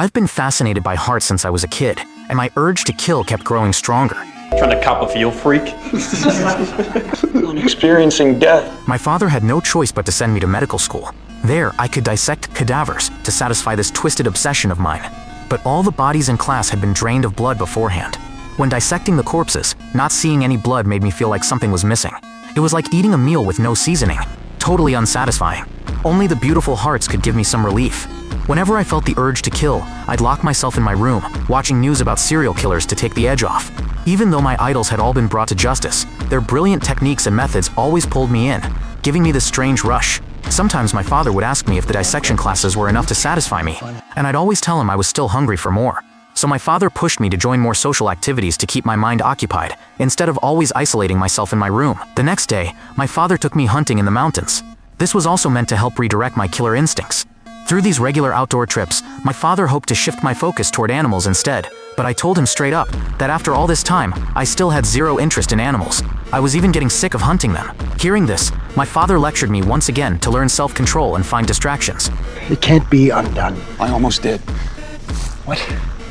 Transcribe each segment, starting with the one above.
I've been fascinated by hearts since I was a kid, and my urge to kill kept growing stronger. Trying to cop a feel freak? On experiencing death. My father had no choice but to send me to medical school. There, I could dissect cadavers to satisfy this twisted obsession of mine. But all the bodies in class had been drained of blood beforehand. When dissecting the corpses, not seeing any blood made me feel like something was missing. It was like eating a meal with no seasoning, totally unsatisfying. Only the beautiful hearts could give me some relief. Whenever I felt the urge to kill, I'd lock myself in my room, watching news about serial killers to take the edge off. Even though my idols had all been brought to justice, their brilliant techniques and methods always pulled me in, giving me this strange rush. Sometimes my father would ask me if the dissection classes were enough to satisfy me, and I'd always tell him I was still hungry for more. So my father pushed me to join more social activities to keep my mind occupied, instead of always isolating myself in my room. The next day, my father took me hunting in the mountains. This was also meant to help redirect my killer instincts. Through these regular outdoor trips, my father hoped to shift my focus toward animals instead, but I told him straight up that after all this time, I still had zero interest in animals. I was even getting sick of hunting them. Hearing this, my father lectured me once again to learn self-control and find distractions. It can't be undone. I almost did. What?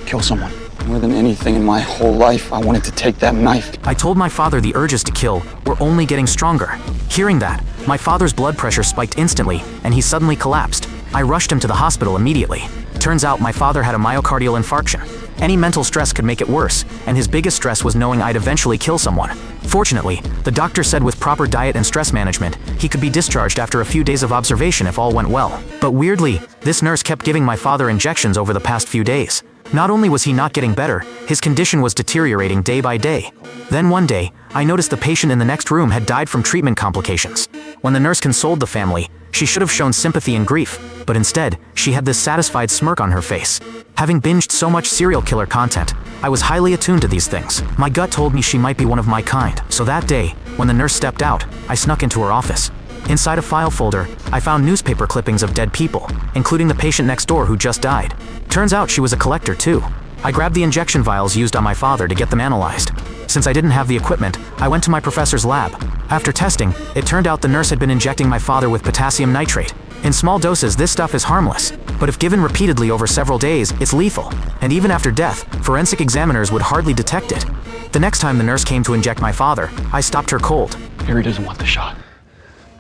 Kill someone. More than anything in my whole life, I wanted to take that knife. I told my father the urges to kill were only getting stronger. Hearing that, my father's blood pressure spiked instantly, and he suddenly collapsed. I rushed him to the hospital immediately. Turns out my father had a myocardial infarction. Any mental stress could make it worse, and his biggest stress was knowing I'd eventually kill someone. Fortunately, the doctor said with proper diet and stress management, he could be discharged after a few days of observation if all went well. But weirdly, this nurse kept giving my father injections over the past few days. Not only was he not getting better, his condition was deteriorating day by day. Then one day, I noticed the patient in the next room had died from treatment complications. When the nurse consoled the family, she should have shown sympathy and grief, but instead, she had this satisfied smirk on her face. Having binged so much serial killer content, I was highly attuned to these things. My gut told me she might be one of my kind, so that day, when the nurse stepped out, I snuck into her office. Inside a file folder, I found newspaper clippings of dead people, including the patient next door who just died. Turns out she was a collector too. I grabbed the injection vials used on my father to get them analyzed. Since I didn't have the equipment, I went to my professor's lab. After testing, it turned out the nurse had been injecting my father with potassium nitrate. In small doses, this stuff is harmless, but if given repeatedly over several days, it's lethal. And even after death, forensic examiners would hardly detect it. The next time the nurse came to inject my father, I stopped her cold. Harry doesn't want the shot.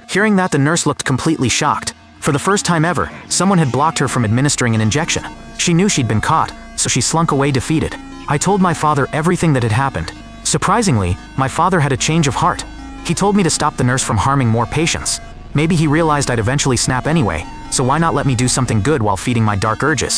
Hearing that, the nurse looked completely shocked. For the first time ever, someone had blocked her from administering an injection. She knew she'd been caught, so she slunk away defeated. I told my father everything that had happened. Surprisingly, my father had a change of heart. He told me to stop the nurse from harming more patients. Maybe he realized I'd eventually snap anyway, so why not let me do something good while feeding my dark urges?